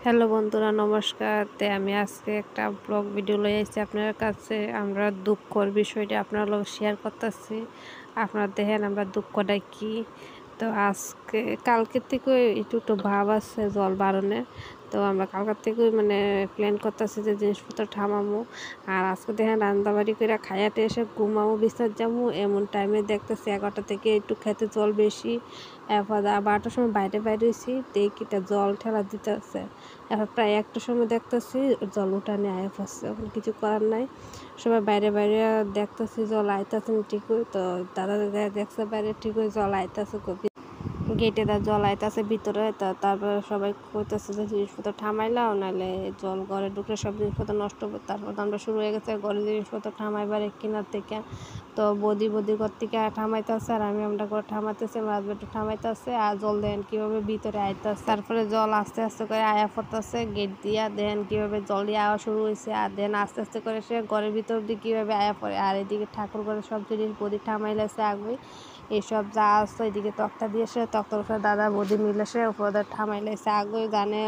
Hello বন্ধুরা, নমস্কার। আমি আজকে একটা ব্লগ ভিডিও লয়ে এসেছি আপনার কাছে। আমরা দুঃখর বিষয়টা আপনার লগে শেয়ার করতেছি। আপনারা দেখেন আমরা দুঃখটা কি। তো আজকে কালকের থেকে একটু ভাব আছে জল বাড়ানোর। তো আমরা কালকের থেকে মানে প্ল্যান করতেছি যে জিনিসপত্র ঠামামো। আর আজকে দেখেন রান্দাবাড়ি করে খাইয়াতে এসে ঘুমামো, বিছানায় যাবো। এমন টাইমে দেখতেছি 11টা থেকে একটু খেতে জল বেশি। এরপর 12টার সময় বাইরে হয়েছি, দেখি জল ঠেলা দিতেছে। এরপর প্রায় 1টার সময় দেখতেছি জল উঠানে আয়া পড়ছে। এখন কিছু করার নাই, সবাই বাইরে দেখতেছি জল আইতাছে না ঠিকই। তো দাদা দেখছে বাইরে ঠিকই জল আইতাছে, গেটে জল আইতাছে ভিতরে। তারপরে সবাই কইতেছে যে জিনিসপত্র ঠামাইলাও, নাহলে জল ঘরে ঢুকলে সব জিনিসপত্র নষ্ট হবে। তারপর তো আমরা শুরু হয়ে গেছে ঘরে জিনিসপত্র ঠামাইবার কিনার থেকে। তো বদির ঘর থেকে ঠামাইতেছে, আর আমরা ঘর ঠামাইতেছি, আমার হাজবেন্ড ঠামাইতেছে। আর জল দেন কীভাবে ভিতরে আইতাছে। তারপরে জল আস্তে আস্তে করে আয়া পড়তেছে গেট দিয়া, দেন কীভাবে জল দিয়ে আওয়া শুরু হয়েছে। আর দেন আস্তে আস্তে করে সে ঘরের ভিতর দিয়ে কীভাবে আয়া পড়ে। আর এদিকে ঠাকুর ঘরে সব জিনিস বদি ঠামাইলেছে আগে। এইসব যা আসতো এদিকে তক্তা দিয়ে সে তক্তার উপরে দাদা বৌদি মিলে সে উপরে ঠামাইলেছে আগে। জানে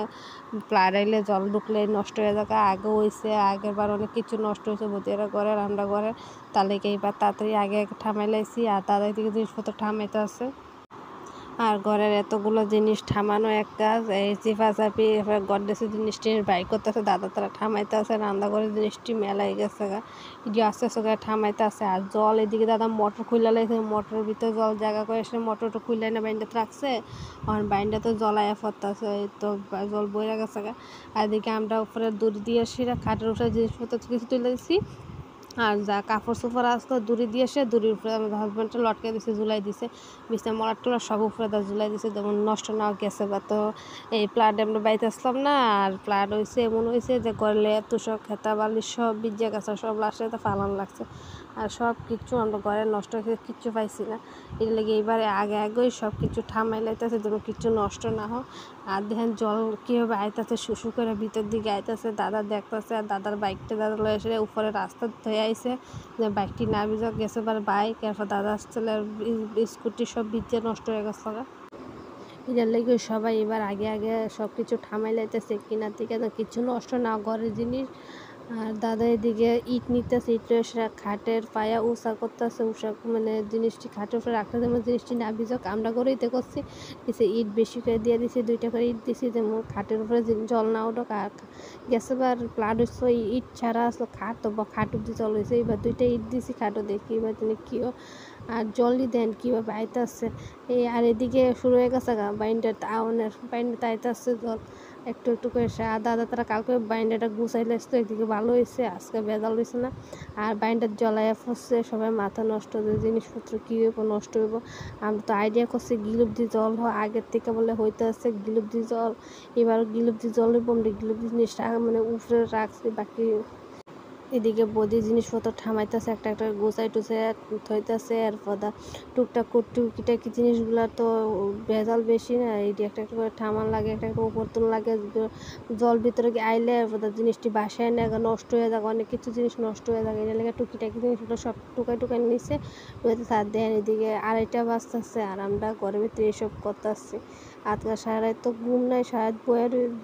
প্লারাইলে জল ঢুকলে নষ্ট হয়ে যাবে, আগে হয়েছে। আগের বার অনেক কিছু নষ্ট হয়েছে বৌদিরা ঘরে, রান্না ঘরে। তাহলে এইবার তাড়াতাড়ি আগে ঠামাইলাইছি। আর দাদা এদিকে জিনিসপত্র ঠামাইতে আছে। আর ঘরের এতগুলো জিনিস ঠামানো এক কাজ। এই চিপাচাপি গডরেজের জিনিসটি বাইর করতেছে দাদা, তারা ঠামাইতে আছে। রান্নাঘরের জিনিসটি মেলাই গেছে গা, এটি আস্তে আস্তে করে ঠামাইতে আছে। আর জল এদিকে দাদা মোটর খুলে লাগছে, মোটরের ভিতরে জল জায়গা করে এসে মোটরটা খুলে না বাইন্ডাতে রাখছে। আর বাইন্ডাতে জলাইয়া পড়তেছে, তো জল বইরা গেছে গা। আর এদিকে আমরা উপরে দড়ি দিয়ে সেরা খাটের উপরে জিনিসপত্র কিছু তুলে দিচ্ছি। আর যা কাপড় চোপড় আসতো দড়ি দিয়ে সে দড়ির উপরে আমার হাজব্যান্ডটা লটকে দিছে, ঝুলাই দিছে। বিছনা মলার টলার সব উপরে ঝুলাই দিছে, যেমন নষ্ট না গেছে। বা তো এই প্লাট আমরা বাড়িতে আসলাম না, আর প্লাট হয়েছে এমন হয়েছে যে গড়লে এত সব খেতা বালি সব ভিজে গেছে, সব লাস্টে তো ফালান লাগছে। আর সব কিছু আমরা ঘরে নষ্ট হয়েছে, কিচ্ছু পাইছি না। এর লেগে এইবারে আগেই সব কিছু ঠামাই লাইতেছে যেন কিছু নষ্ট না হয়। আর দেখেন জল কীভাবে আইতাছে, শুশু করে ভিতর দিকে আইতাছে। দাদা দেখতেছে, আর দাদার বাইকটা দাদা লয়ে এসে উপরে রাস্তা ধুয়ে আইছে যে বাইকটি না ভিজা গেছে। বাইক এরপর দাদা আসছিল, স্কুটি সব ভিজে নষ্ট হয়ে গেছে। এটার লেগে সবাই এবার আগে সব কিছু ঠামাই লাইতেছে কিনার থেকে কিছু নষ্ট না ঘরের জিনিস। আর দাদা এদিকে ইট নিতেছে, ইট এসে খাটের পায়া উষা করতেছে। উষা মানে জিনিসটি খাটের উপরে রাখতে যেমন জিনিসটি না ভিজক। আমরা করেইতে করছি, দিছে ইট বেশি করে দিয়ে দিছি, 2টা করে ইট দিছি যেমন খাটের উপরে জল না উঠুক। আর গেছে বার প্লাট হচ্ছে ইট ছাড়া আসলো খাট, তো খাট অব্দি জল হয়েছে। এবার 2টা ইট দিছি খাটও, দেখি এবার তিনি কীও। আর জলই দেন কীভাবে আইতাছে এই। আর এদিকে শুরু হয়ে গেছে গা বাইন্ডার আউনের বাইন্ডাতে আইতাছে জল একটু একটু করে। আর দাদা তারা কালকে বাইন্ডারটা গুছাইলে আসতো, একদিকে ভালো হয়েছে, আজকে বেজাল হয়েছে না। আর বাইন্ডার জলাইয়া ফসছে, সবাই মাথা নষ্ট, যে জিনিসপত্র কী হইব নষ্ট হইব। আমরা তো আইডিয়া করছি গিলুপ দিয়ে জল হয় আগের থেকে, বলে হইতে আছে গিলুপ দিয়ে জল। এবার গিলুপ দিয়ে জল হইব, আমরা গিলুপ দিয়ে জিনিসটা মানে উপরে রাখছি। বাকি এদিকে বদি জিনিসপত্র ঠামাইতেছে, একটা একটা গোছাই টুসাই থইতেছে। এরপর টুকটাক টুকিটাকি জিনিসগুলো তো ভেজাল বেশি না, এটি একটা একটা করে ঠামান লাগে, একটা একটা উপর তুল লাগে। জল ভিতরে আইলে এরপর জিনিসটি বাসায় না নষ্ট হয়ে যাবে, অনেক কিছু জিনিস নষ্ট হয়ে যাবে। এটা লেগে টুকিটাকি জিনিসগুলো সব টুকাই নিচ্ছে। তার দেন এদিকে 2:30 বাজতেছে, আর আমরা ঘরের ভিতরে এসব করতেছি। আজকে সারা রাত তো ঘুম নাই, সারা রাত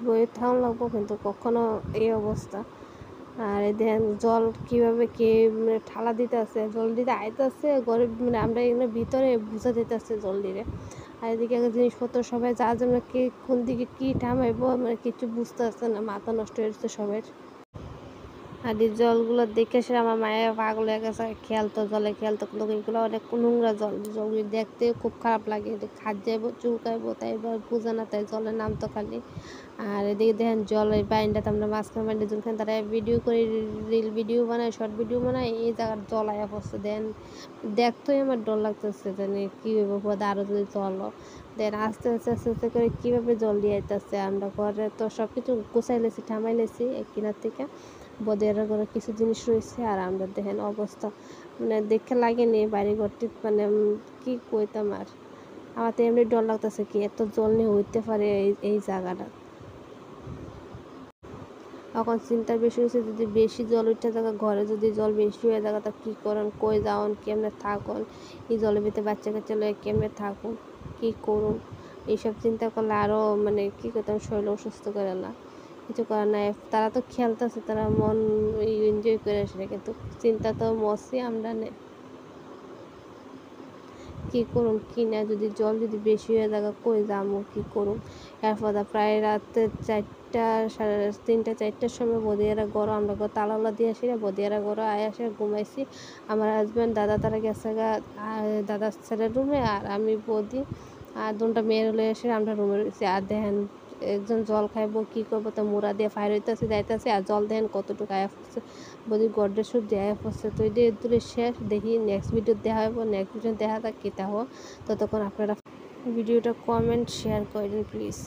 বইয়ে থাকুন লাগবো, কিন্তু কখনো এই অবস্থা। আর এদের জল কীভাবে কে মানে ঠালা দিতে আছে, জল দিতে আইতেছে ঘরে, মানে আমরা এগুলো ভিতরে বুঝা দিতেছে জল দিলে। আর এদিকে জিনিসপত্র সবাই যার জন্য কে কোন দিকে কী ঠামাইবো মানে কিছু বুঝতে আসছে না, মাথা নষ্ট হয়ে যাচ্ছে সবাই। আর এই জলগুলো দেখে সে আমার মায়ের পাগল হয়ে গেছে, খেলতো জলে খেলতো, কিন্তু এগুলো অনেক নোংরা জল, জলগুলি দেখতে খুব খারাপ লাগে। খাদ যাইব চুলকাইবো, তাই এবার বুঝে না, তাই জলের নাম তো খালি। আর এদিকে দেখেন জলের বাইন্ডাতে আমরা মাঝখানে বাইন্ডা যখন তারা ভিডিও করে, রিল ভিডিও বানায়, শর্ট ভিডিও বানায়, এই জায়গার জল আয়া পড়ছে। দেন দেখতেই আমার ডর লাগতেছে, জানি কী হইব আরও যদি জল। দেন আস্তে আস্তে আস্তে আস্তে করে কীভাবে জল দিয়ে আইতেছে। আমরা ঘরে তো সব কিছু গুছাই লেছি, ঠামাই লেছি এক কিনার থেকে। বদের ঘরে কিছু জিনিস রয়েছে, আর আমরা দেখেন অবস্থা মানে দেখে লাগেনি বাড়িঘরটি, মানে কি কইতাম। আর আমার তো এমনি ডর লাগতেছে কি এত জল নিয়ে হইতে পারে এই জায়গাটা। এখন চিন্তার বেশি হয়েছে, যদি বেশি জল উঠে থাকে ঘরে, যদি জল বেশি হয়ে থাকে তা কী করেন, কই যাওন, কেমনে থাকুন, এই জলের ভিতরে বাচ্চা কাচ্চা লয়ে কেমনে থাকুন, কী করুন। এইসব চিন্তা করলে আরও মানে কী করতাম, শরীর অসুস্থ করে না। কিছু করার নাই। তারা তো খেলতেছে, তারা মন এনজয় করে আসে, কিন্তু চিন্তা তো মরছি আমরা কি করুম কি না, যদি জল যদি বেশি হয়ে যায় কই যাবো কি করুম। এরপর প্রায় রাতে 4টা 3টা 4টার সময় বদিয়ারা ঘর, আমরা তালাওলা দিয়ে আসি না, বদিয়ারা ঘর আয় আসে ঘুমাইছি। আমার হাজব্যান্ড দাদা তারা গেছে গা দাদার ছেলের রুমে, আর আমি বদি আর দুটা মেয়ের হলে এসে আমরা রুমে রয়েছি। আর দেখেন একজন জল খাইবো কি করবো, তো মুড়া দিয়ে ফায়ার হইতেছে যাইতেছে, আর জল দেখেন কতটুকু আয়া পড়ছে, বদি গড্ডে সুদ দিয়ে আয়া পড়ছে। তো এই দূরে শেষ, দেখি নেক্সট ভিডিও দেখা হইব, নেক্সট ভিডিও দেখা থাক কী তা হোক। ততক্ষণ আপনারা ভিডিওটা কমেন্ট শেয়ার করেন প্লিজ।